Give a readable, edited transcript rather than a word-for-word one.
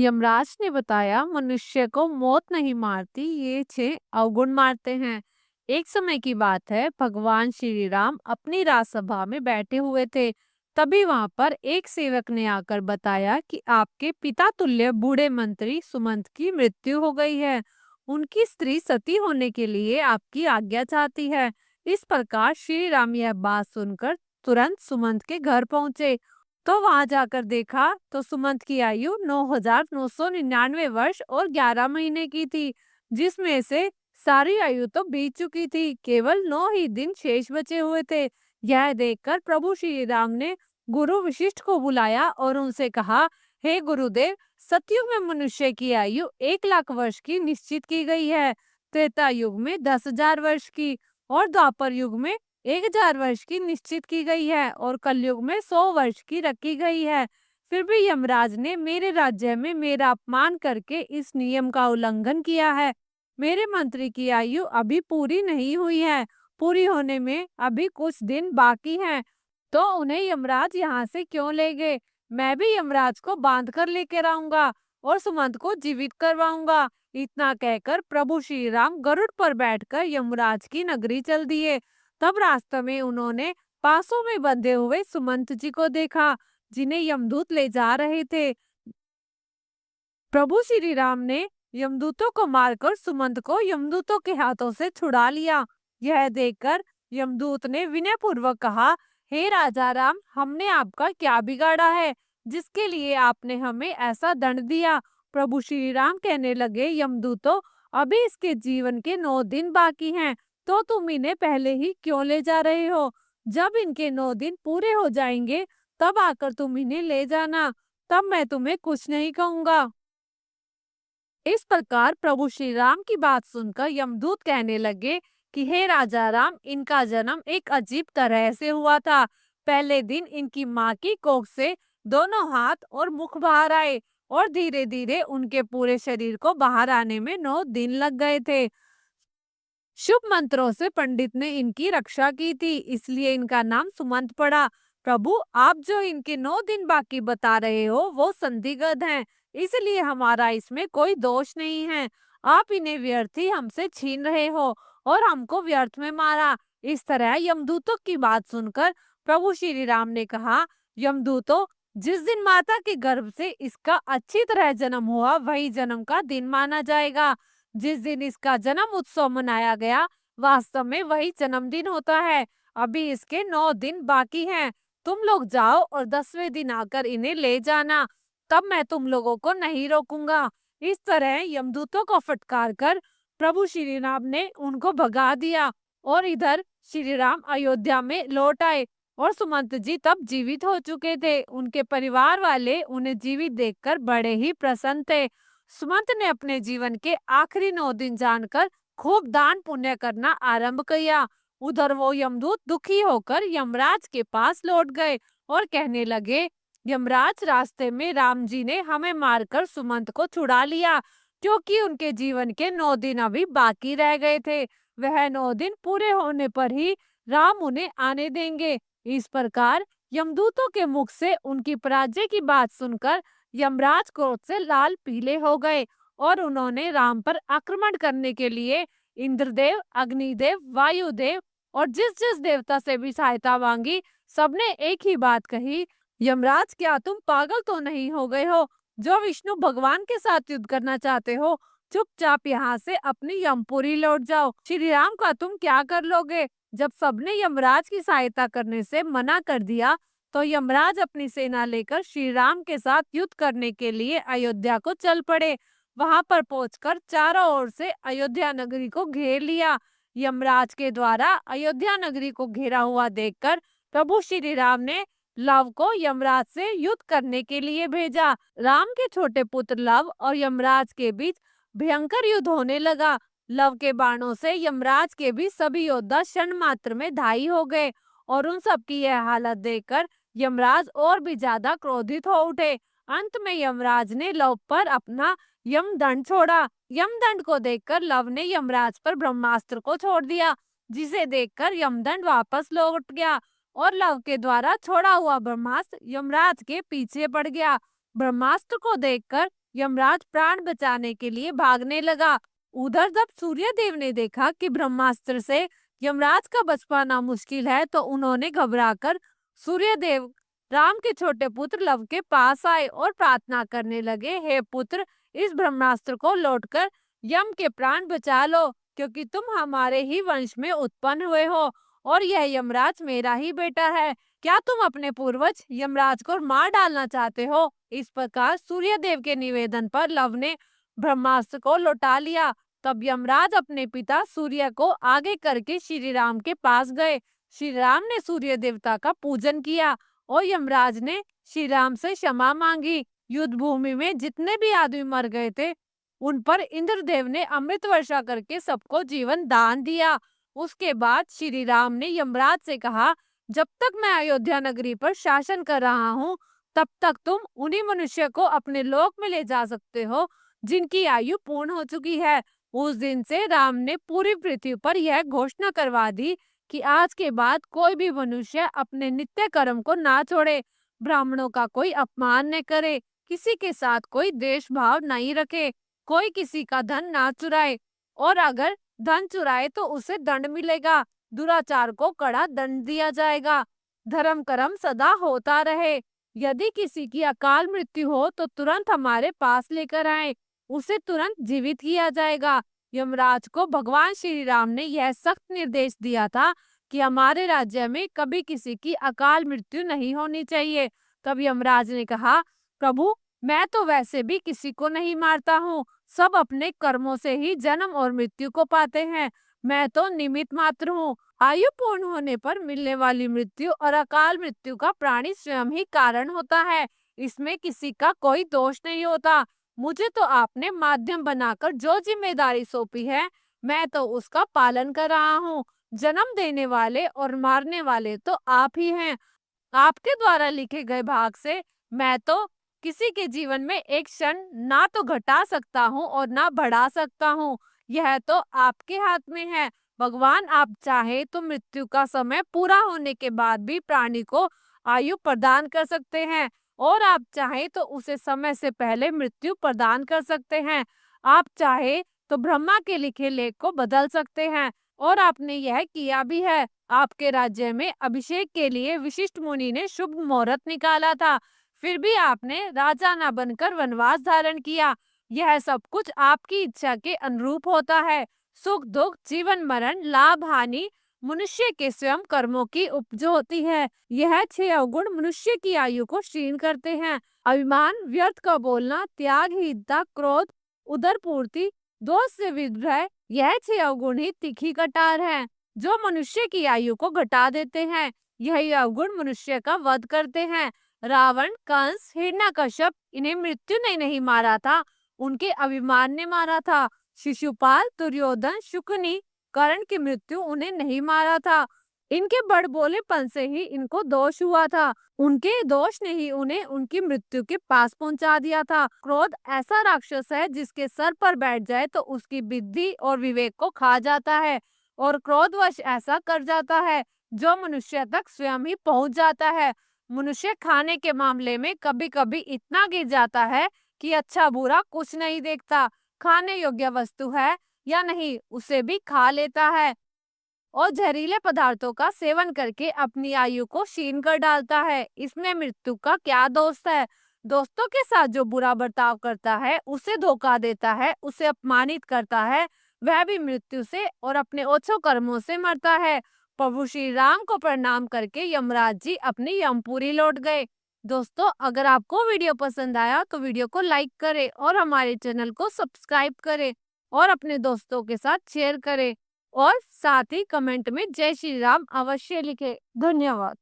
यमराज ने बताया, मनुष्य को मौत नहीं मारती, ये 6 अवगुण मारते हैं। एक समय की बात है, भगवान श्री राम अपनी राजसभा में बैठे हुए थे। तभी वहां पर एक सेवक ने आकर बताया कि आपके पिता तुल्य बूढ़े मंत्री सुमंत की मृत्यु हो गई है। उनकी स्त्री सती होने के लिए आपकी आज्ञा चाहती है। इस प्रकार श्री राम यह बात सुनकर तुरंत सुमंत के घर पहुंचे। तो वहां जाकर देखा तो सुमंत की आयु 9,999 वर्ष और 11 महीने की थी, जिसमें से सारी आयु तो बीत चुकी थी, केवल 9 ही दिन शेष बचे हुए थे। यह देखकर प्रभु श्री राम ने गुरु वशिष्ठ को बुलाया और उनसे कहा, हे गुरुदेव, सतयुग में मनुष्य की आयु 1 लाख वर्ष की निश्चित की गई है, त्रेता युग में 10,000 वर्ष की और द्वापर युग में 1,000 वर्ष की निश्चित की गई है और कलयुग में 100 वर्ष की रखी गई है। फिर भी यमराज ने मेरे राज्य में मेरा अपमान करके इस नियम का उल्लंघन किया है। मेरे मंत्री की आयु अभी पूरी नहीं हुई है, पूरी होने में अभी कुछ दिन बाकी हैं। तो उन्हें यमराज यहाँ से क्यों ले गए? मैं भी यमराज को बांध कर लेकर आऊंगा और सुमंत को जीवित करवाऊंगा। इतना कहकर प्रभु श्री राम गरुड़ पर बैठकर यमराज की नगरी चल दिए। तब रास्ते में उन्होंने पासों में बंधे हुए सुमंत जी को देखा, जिन्हें यमदूत ले जा रहे थे। प्रभु श्री राम ने यमदूतों को मारकर सुमंत को यमदूतों के हाथों से छुड़ा लिया। यह देखकर यमदूत ने विनय पूर्वक कहा, हे राजा राम, हमने आपका क्या बिगाड़ा है जिसके लिए आपने हमें ऐसा दंड दिया? प्रभु श्री राम कहने लगे, यमदूतों, अभी इसके जीवन के 9 दिन बाकी हैं, तो तुम इन्हें पहले ही क्यों ले जा रहे हो? जब इनके 9 दिन पूरे हो जाएंगे तब आकर तुम इन्हें ले जाना, तब मैं तुम्हें कुछ नहीं कहूंगा। इस प्रकार प्रभु श्री राम की बात सुनकर यमदूत कहने लगे कि हे राजा राम, इनका जन्म एक अजीब तरह से हुआ था। पहले दिन इनकी माँ की कोख से दोनों हाथ और मुख बाहर आए और धीरे धीरे उनके पूरे शरीर को बाहर आने में 9 दिन लग गए थे। शुभ मंत्रों से पंडित ने इनकी रक्षा की थी, इसलिए इनका नाम सुमंत पड़ा। प्रभु, आप जो इनके 9 दिन बाकी बता रहे हो वो संदिग्ध हैं, इसलिए हमारा इसमें कोई दोष नहीं है। आप इन्हें व्यर्थ ही हमसे छीन रहे हो और हमको व्यर्थ में मारा। इस तरह यमदूतों की बात सुनकर प्रभु श्री राम ने कहा, यमदूतों, जिस दिन माता के गर्भ से इसका अच्छी तरह जन्म हुआ वही जन्म का दिन माना जाएगा। जिस दिन इसका जन्म उत्सव मनाया गया वास्तव में वही जन्मदिन होता है। अभी इसके 9 दिन बाकी हैं। तुम लोग जाओ और 10वें दिन आकर इन्हें ले जाना, तब मैं तुम लोगों को नहीं रोकूंगा। इस तरह यमदूतों को फटकार कर प्रभु श्री राम ने उनको भगा दिया और इधर श्री राम अयोध्या में लौट आए और सुमंत जी तब जीवित हो चुके थे। उनके परिवार वाले उन्हें जीवित देखकर बड़े ही प्रसन्न थे। सुमंत ने अपने जीवन के आखिरी 9 दिन जानकर खूब दान पुण्य करना आरंभ किया। उधर वो यमदूत दुखी होकर यमराज के पास लौट गए और कहने लगे, यमराज, रास्ते में राम जी ने हमें मारकर सुमंत को छुड़ा लिया, क्योंकि उनके जीवन के 9 दिन अभी बाकी रह गए थे। वह 9 दिन पूरे होने पर ही राम उन्हें आने देंगे। इस प्रकार यमदूतों के मुख से उनकी पराजय की बात सुनकर यमराज क्रोध से लाल पीले हो गए और उन्होंने राम पर आक्रमण करने के लिए इंद्रदेव, अग्निदेव, वायुदेव और जिस जिस देवता से भी सहायता मांगी, सबने एक ही बात कही, यमराज, क्या तुम पागल तो नहीं हो गए हो जो विष्णु भगवान के साथ युद्ध करना चाहते हो? चुपचाप यहाँ से अपनी यमपुरी लौट जाओ। श्री राम का तुम क्या कर लोगे? जब सबने यमराज की सहायता करने से मना कर दिया तो यमराज अपनी सेना लेकर श्री राम के साथ युद्ध करने के लिए अयोध्या को चल पड़े। वहां पर पहुंचकर चारों ओर से अयोध्या नगरी को घेर लिया। यमराज के द्वारा अयोध्या नगरी को घेरा हुआ देखकर प्रभु श्री राम ने लव को यमराज से युद्ध करने के लिए भेजा। राम के छोटे पुत्र लव और यमराज के बीच भयंकर युद्ध होने लगा। लव के बाणों से यमराज के भी सभी योद्धा क्षण मात्र में घायल हो गए और उन सब की यह हालत देखकर यमराज और भी ज्यादा क्रोधित हो उठे। अंत में यमराज ने लव पर अपना यमदंड छोड़ा। यमदंड को देखकर लव ने यमराज पर ब्रह्मास्त्र को छोड़ दिया, जिसे देखकर यमदंड वापस लौट गया और लव के द्वारा छोड़ा हुआ ब्रह्मास्त्र यमराज के पीछे पड़ गया। ब्रह्मास्त्र को देखकर यमराज प्राण बचाने के लिए भागने लगा। उधर जब सूर्यदेव ने देखा कि ब्रह्मास्त्र से यमराज का बच पाना मुश्किल है, तो उन्होंने घबराकर सूर्यदेव राम के छोटे पुत्र लव के पास आए और प्रार्थना करने लगे, हे पुत्र, इस ब्रह्मास्त्र को लौटकर यम के प्राण बचा लो, क्योंकि तुम हमारे ही वंश में उत्पन्न हुए हो और यह यमराज मेरा ही बेटा है। क्या तुम अपने पूर्वज यमराज को मार डालना चाहते हो? इस प्रकार सूर्यदेव के निवेदन पर लव ने ब्रह्मास्त्र को लौटा लिया। तब यमराज अपने पिता सूर्य को आगे करके श्री राम के पास गए। श्री राम ने सूर्य देवता का पूजन किया और यमराज ने श्री राम से क्षमा मांगी। युद्ध भूमि में जितने भी आदमी मर गए थे, उन पर इंद्रदेव ने अमृत वर्षा करके सबको जीवन दान दिया। उसके बाद श्री राम ने यमराज से कहा, जब तक मैं अयोध्या नगरी पर शासन कर रहा हूँ, तब तक तुम उन्हीं मनुष्य को अपने लोक में ले जा सकते हो जिनकी आयु पूर्ण हो चुकी है। उस दिन से राम ने पूरी पृथ्वी पर यह घोषणा करवा दी कि आज के बाद कोई भी मनुष्य अपने नित्य कर्म को ना छोड़े, ब्राह्मणों का कोई अपमान न करे, किसी के साथ कोई द्वेष भाव नहीं रखे, कोई किसी का धन ना चुराए, और अगर धन चुराए तो उसे दंड मिलेगा, दुराचार को कड़ा दंड दिया जाएगा, धर्म कर्म सदा होता रहे। यदि किसी की अकाल मृत्यु हो तो तुरंत हमारे पास लेकर आए, उसे तुरंत जीवित किया जाएगा। यमराज को भगवान श्री राम ने यह सख्त निर्देश दिया था कि हमारे राज्य में कभी किसी की अकाल मृत्यु नहीं होनी चाहिए। तब यमराज ने कहा, प्रभु, मैं तो वैसे भी किसी को नहीं मारता हूँ, सब अपने कर्मों से ही जन्म और मृत्यु को पाते हैं, मैं तो निमित्त मात्र हूँ। आयु पूर्ण होने पर मिलने वाली मृत्यु और अकाल मृत्यु का प्राणी स्वयं ही कारण होता है, इसमें किसी का कोई दोष नहीं होता। मुझे तो आपने माध्यम बनाकर जो जिम्मेदारी सौंपी है, मैं तो उसका पालन कर रहा हूँ। जन्म देने वाले और मारने वाले तो आप ही हैं। आपके द्वारा लिखे गए भाग से मैं तो किसी के जीवन में एक क्षण ना तो घटा सकता हूँ और ना बढ़ा सकता हूँ, यह तो आपके हाथ में है। भगवान, आप चाहे तो मृत्यु का समय पूरा होने के बाद भी प्राणी को आयु प्रदान कर सकते हैं और आप चाहे तो उसे समय से पहले मृत्यु प्रदान कर सकते हैं। आप चाहे तो ब्रह्मा के लिखे लेख को बदल सकते हैं और आपने यह किया भी है। आपके राज्य में अभिषेक के लिए विशिष्ट मुनि ने शुभ मुहूर्त निकाला था, फिर भी आपने राजा न बनकर वनवास धारण किया। यह सब कुछ आपकी इच्छा के अनुरूप होता है। सुख दुख, जीवन मरण, लाभ हानि मनुष्य के स्वयं कर्मों की उपज होती है। यह 6 अवगुण मनुष्य की आयु को क्षीण करते हैं। अभिमान, व्यर्थ का बोलना, त्याग, हिंसा, क्रोध, उदर पूर्ति, दोष से विद्रोह, यह 6 अवगुण ही तीखी कटार है जो मनुष्य की आयु को घटा देते हैं। यही अवगुण मनुष्य का वध करते हैं। रावण, कंस, हिरण्यकश्यप, इन्हें मृत्यु ने नहीं मारा था, उनके अभिमान ने मारा था। शिशुपाल, दुर्योधन, शुकनी, कर्ण की मृत्यु उन्हें नहीं मारा था, इनके बड़बोलेपन से ही इनको दोष हुआ था। उनके दोष ने ही उन्हें उनकी मृत्यु के पास पहुंचा दिया था। क्रोध ऐसा राक्षस है जिसके सर पर बैठ जाए तो उसकी बुद्धि और विवेक को खा जाता है और क्रोधवश ऐसा कर जाता है जो मनुष्य तक स्वयं ही पहुंच जाता है। मनुष्य खाने के मामले में कभी कभी इतना गिर जाता है कि अच्छा बुरा कुछ नहीं देखता, खाने योग्य वस्तु है या नहीं उसे भी खा लेता है और जहरीले पदार्थों का सेवन करके अपनी आयु को क्षीण कर डालता है। इसमें मृत्यु का क्या दोष है? दोस्तों के साथ जो बुरा बर्ताव करता है, उसे धोखा देता है, उसे अपमानित करता है, वह भी मृत्यु से और अपने ओछो कर्मों से मरता है। प्रभु श्री राम को प्रणाम करके यमराज जी अपनी यमपुरी लौट गए। दोस्तों, अगर आपको वीडियो पसंद आया तो वीडियो को लाइक करें और हमारे चैनल को सब्सक्राइब करें और अपने दोस्तों के साथ शेयर करें और साथ ही कमेंट में जय श्री राम अवश्य लिखें। धन्यवाद।